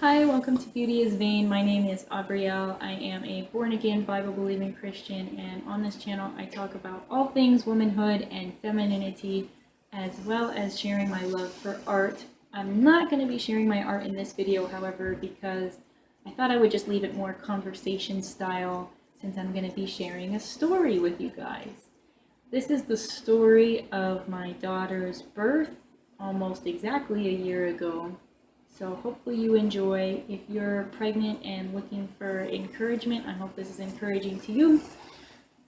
Hi, welcome to Beauty is Vain. My name is Aubrielle. I am a born-again, Bible-believing Christian, and on this channel I talk about all things womanhood and femininity, as well as sharing my love for art. I'm not going to be sharing my art in this video, however, because I thought I would just leave it more conversation style, since I'm going to be sharing a story with you guys. This is the story of my daughter's birth, almost exactly a year ago. So hopefully you enjoy. If you're pregnant and looking for encouragement, I hope this is encouraging to you.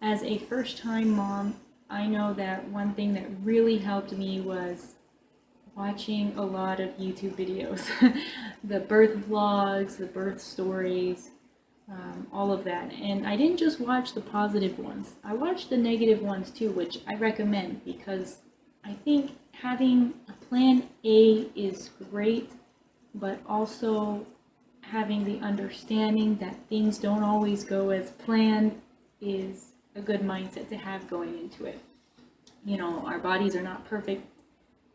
As a first-time mom, I know that one thing that really helped me was watching a lot of YouTube videos. The birth vlogs, the birth stories, all of that. And I didn't just watch the positive ones. I watched the negative ones too, which I recommend because I think having a plan A is great, but also having the understanding that things don't always go as planned is a good mindset to have going into it. You know, our bodies are not perfect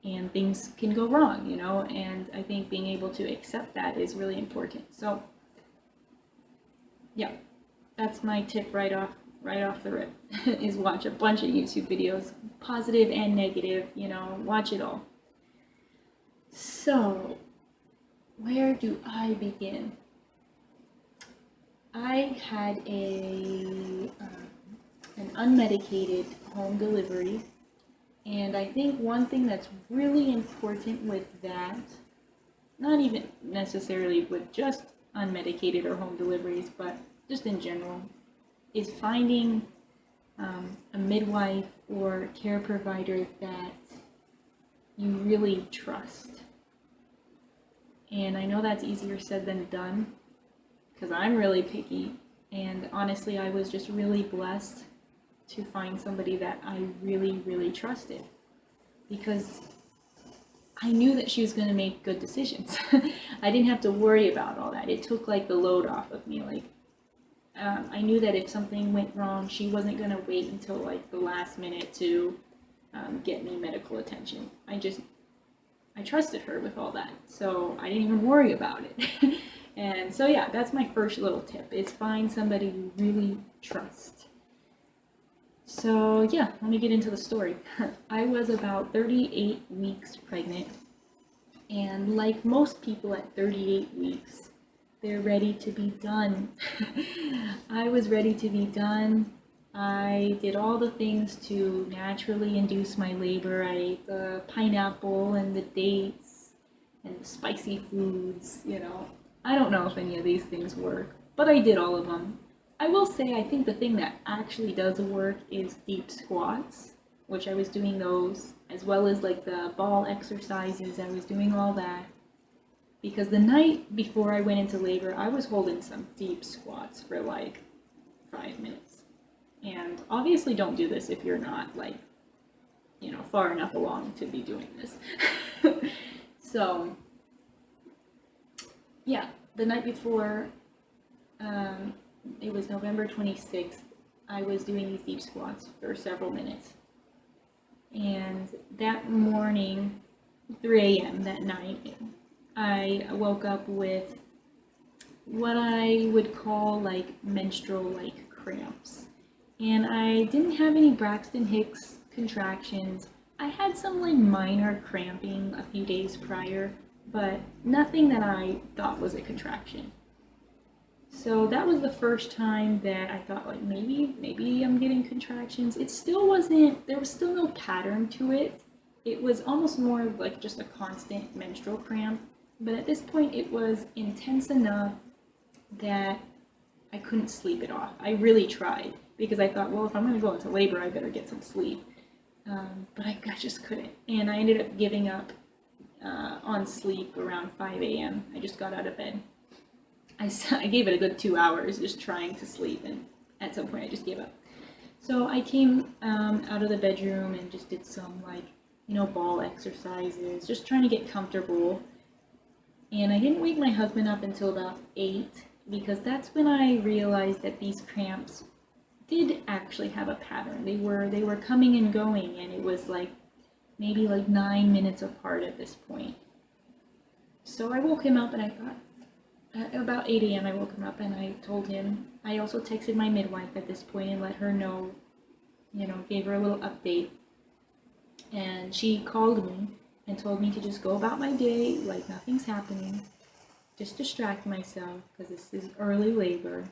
and things can go wrong, and I think being able to accept that is really important. So yeah, that's my tip right off the rip is watch a bunch of YouTube videos, positive and negative, watch it all. So where do I begin? I had an unmedicated home delivery, and I think one thing that's really important with that, not even necessarily with just unmedicated or home deliveries, but just in general, is finding a midwife or care provider that you really trust. And I know that's easier said than done because I'm really picky, and honestly I was just really blessed to find somebody that I really, really trusted because I knew that she was going to make good decisions. I didn't have to worry about all that. It took like the load off of me. I knew that if something went wrong, she wasn't going to wait until like the last minute to get me medical attention. I trusted her with all that, so I didn't even worry about it. And so yeah, that's my first little tip, is find somebody you really trust. So yeah, let me get into the story. I was about 38 weeks pregnant, and like most people at 38 weeks, they're ready to be done. I was ready to be done. I did all the things to naturally induce my labor. I ate the pineapple and the dates and the spicy foods, I don't know if any of these things work, but I did all of them. I will say I think the thing that actually does work is deep squats, which I was doing those, as well as like the ball exercises. I was doing all that. Because the night before I went into labor, I was holding some deep squats for like 5 minutes. And obviously don't do this if you're not like, far enough along to be doing this. So, yeah, the night before, it was November 26th, I was doing these deep squats for several minutes. And that morning, 3 a.m. that night, I woke up with what I would call like menstrual-like cramps. And I didn't have any Braxton Hicks contractions. I had some like minor cramping a few days prior, but nothing that I thought was a contraction. So that was the first time that I thought like maybe I'm getting contractions. It still wasn't, there was still no pattern to it. It was almost more like just a constant menstrual cramp, but at this point it was intense enough that I couldn't sleep it off. I really tried because I thought, well, if I'm going to go into labor, I better get some sleep. But I just couldn't. And I ended up giving up on sleep around 5 a.m. I just got out of bed. I gave it a good 2 hours just trying to sleep, and at some point I just gave up. So I came out of the bedroom and just did some ball exercises, just trying to get comfortable. And I didn't wake my husband up until about 8, because that's when I realized that these cramps did actually have a pattern. They were coming and going, and it was maybe 9 minutes apart at this point. So I woke him up and I thought, At about 8 a.m. I woke him up and I told him. I also texted my midwife at this point and let her know, gave her a little update. And she called me and told me to just go about my day like nothing's happening, just distract myself because this is early labor.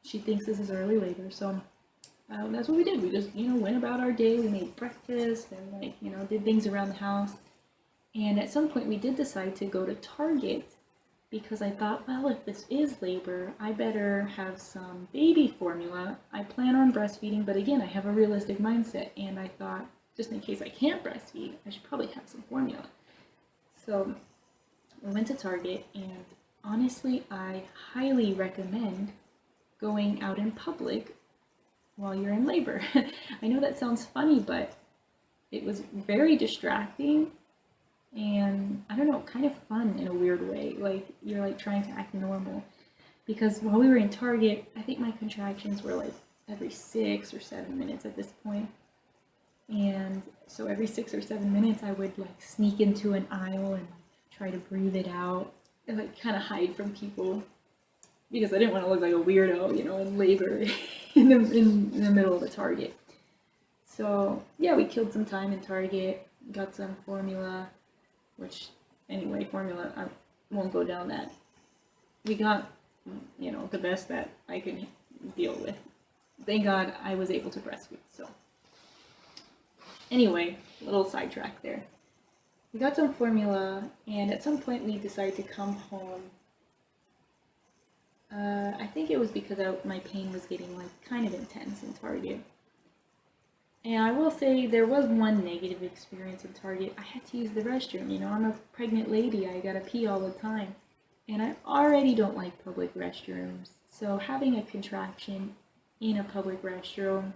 She thinks this is early labor, so that's what we did. We just, went about our day. We made breakfast and did things around the house. And at some point we did decide to go to Target because I thought, well, if this is labor, I better have some baby formula. I plan on breastfeeding, but again, I have a realistic mindset, and I thought, just in case I can't breastfeed, I should probably have some formula. So we went to Target, and honestly, I highly recommend going out in public while you're in labor. I know that sounds funny, but it was very distracting and, I don't know, kind of fun in a weird way. Like, you're like trying to act normal. Because while we were in Target, I think my contractions were like every 6 or 7 minutes at this point. And so every 6 or 7 minutes I would like sneak into an aisle and try to breathe it out and like kind of hide from people because I didn't want to look like a weirdo, in labor in the middle of a Target. So yeah, we killed some time in Target, got some formula, which anyway, formula, I won't go down that. We got, the best that I can deal with. Thank God I was able to breastfeed, so. Anyway, little sidetrack there. We got some formula, and at some point we decided to come home. I think it was because my pain was getting like kind of intense in Target. And I will say there was one negative experience in Target. I had to use the restroom. I'm a pregnant lady. I gotta pee all the time. And I already don't like public restrooms. So having a contraction in a public restroom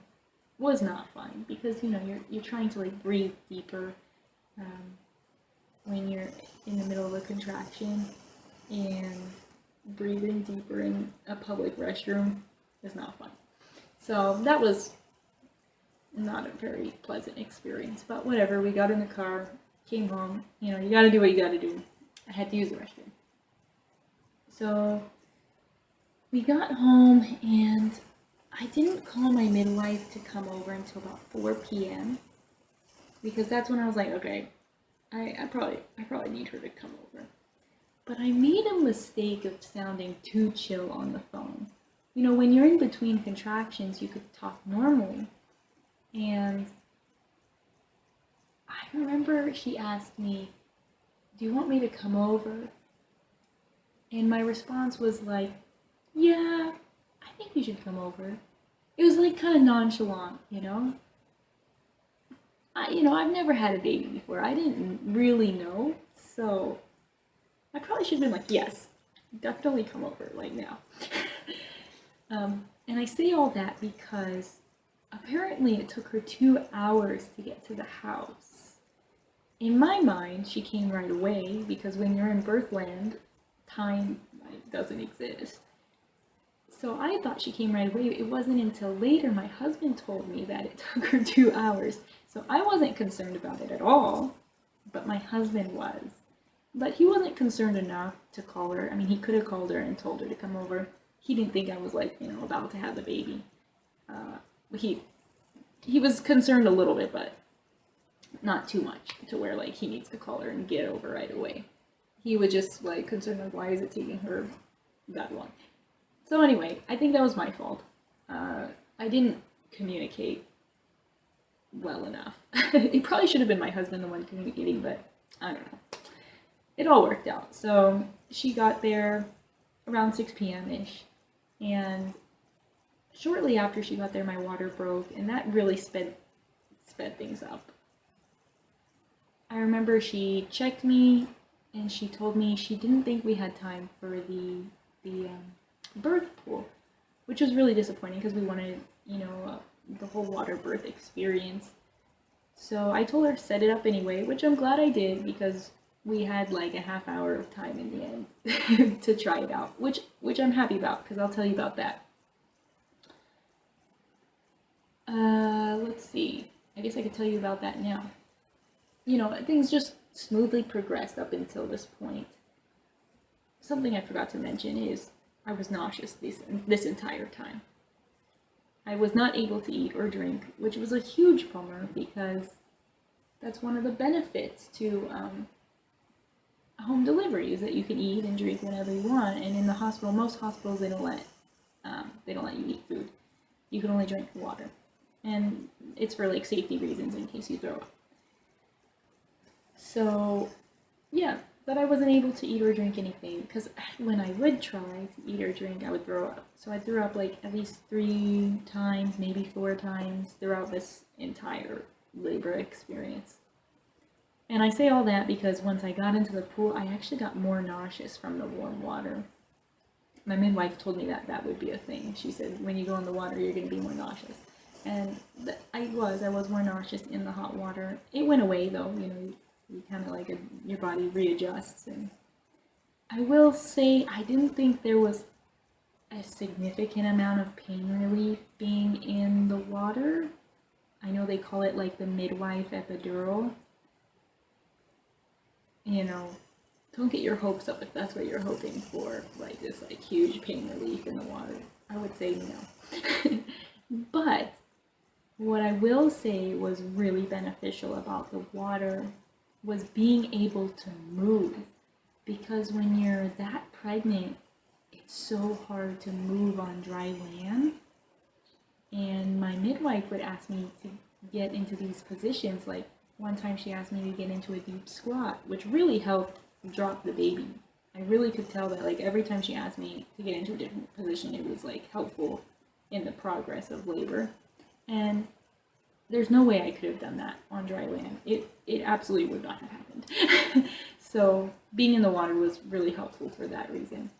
was not fun because, you're trying to like breathe deeper when you're in the middle of a contraction, and breathing deeper in a public restroom is not fun. So that was not a very pleasant experience, but whatever. We got in the car, came home. You gotta do what you gotta do. I had to use the restroom. So we got home, and I didn't call my midwife to come over until about 4 p.m. because that's when I was like, okay, I probably need her to come over. But I made a mistake of sounding too chill on the phone. When you're in between contractions, you could talk normally. And I remember she asked me, do you want me to come over? And my response was like, yeah, I think you should come over. It was like kind of nonchalant, I've never had a baby before. I didn't really know, so I probably should have been like, yes, definitely come over, like now. And I say all that because apparently it took her 2 hours to get to the house. In my mind, she came right away because when you're in birthland, time doesn't exist. So I thought she came right away. It wasn't until later my husband told me that it took her 2 hours. So I wasn't concerned about it at all, but my husband was. But he wasn't concerned enough to call her. I mean, he could have called her and told her to come over. He didn't think I was like, about to have the baby. He was concerned a little bit, but not too much to where like he needs to call her and get over right away. He was just like concerned like, why is it taking her that long? So anyway, I think that was my fault. I didn't communicate well enough. It probably should have been my husband the one communicating, but I don't know. It all worked out. So she got there around 6 p.m.-ish, and shortly after she got there, my water broke, and that really sped things up. I remember she checked me, and she told me she didn't think we had time for the birth pool, which was really disappointing because we wanted, the whole water birth experience. So I told her to set it up anyway, which I'm glad I did because we had like a half hour of time in the end to try it out, which I'm happy about because I'll tell you about that. Let's see. I guess I could tell you about that now. Things just smoothly progressed up until this point. something I forgot to mention is I was nauseous this entire time. I was not able to eat or drink, which was a huge bummer because that's one of the benefits to home delivery, is that you can eat and drink whenever you want. And in the hospital, most hospitals, they don't let you eat food. You can only drink water, and it's for like safety reasons in case you throw up. So yeah, but I wasn't able to eat or drink anything because when I would try to eat or drink, I would throw up. So I threw up like at least 3 times, maybe 4 times throughout this entire labor experience. And I say all that because once I got into the pool, I actually got more nauseous from the warm water. My midwife told me that that would be a thing. She said, when you go in the water, you're going to be more nauseous. And I was more nauseous in the hot water. It went away though, you kind of like your body readjusts. And I will say, I didn't think there was a significant amount of pain relief being in the water. I know they call it like the midwife epidural. Don't get your hopes up if that's what you're hoping for, like this like huge pain relief in the water. I would say no. But what I will say was really beneficial about the water was being able to move, because when you're that pregnant, it's so hard to move on dry land. And my midwife would ask me to get into these positions. Like one time she asked me to get into a deep squat, which really helped drop the baby. I really could tell that like every time she asked me to get into a different position, it was like helpful in the progress of labor. And there's no way I could have done that on dry land. It absolutely would not have happened. So being in the water was really helpful for that reason.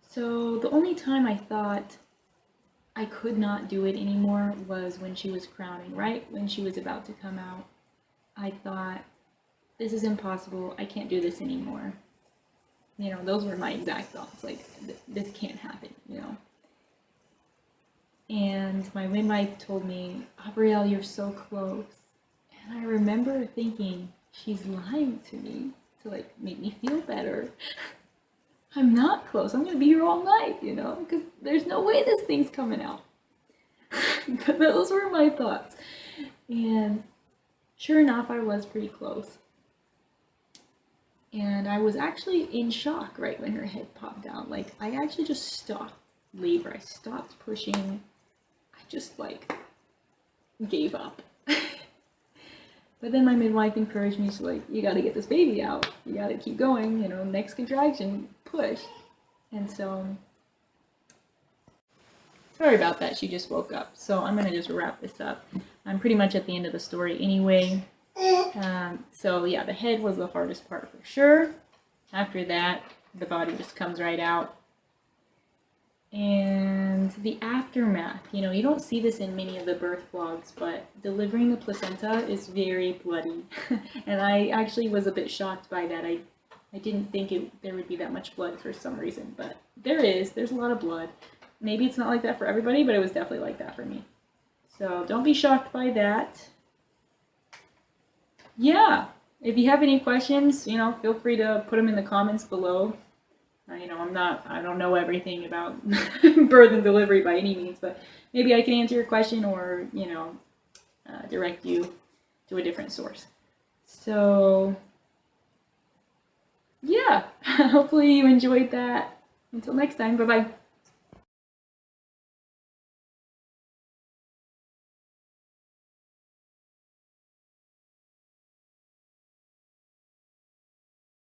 So the only time I thought I could not do it anymore was when she was crowning, right when she was about to come out. I thought, this is impossible, I can't do this anymore. Those were my exact thoughts, like, this can't happen, And my midwife told me, Abrielle, you're so close. And I remember thinking, she's lying to me to like make me feel better. I'm not close, I'm gonna be here all night, because there's no way this thing's coming out. But those were my thoughts. And sure enough, I was pretty close. And I was actually in shock right when her head popped out. Like, I actually just stopped labor. I stopped pushing. I just, like, gave up. But then my midwife encouraged me, she's like, you gotta get this baby out. You gotta keep going, next contraction, push. And so, sorry about that, she just woke up. So I'm gonna just wrap this up. I'm pretty much at the end of the story anyway. So yeah, the head was the hardest part for sure. After that, the body just comes right out. And the aftermath, you don't see this in many of the birth vlogs, but delivering the placenta is very bloody. And I actually was a bit shocked by that. I didn't think there would be that much blood for some reason, but there's a lot of blood. Maybe it's not like that for everybody, but it was definitely like that for me. So don't be shocked by that. Yeah, if you have any questions, feel free to put them in the comments below. I don't know everything about birth and delivery by any means, but maybe I can answer your question or, direct you to a different source. So, yeah, hopefully you enjoyed that. Until next time, bye-bye.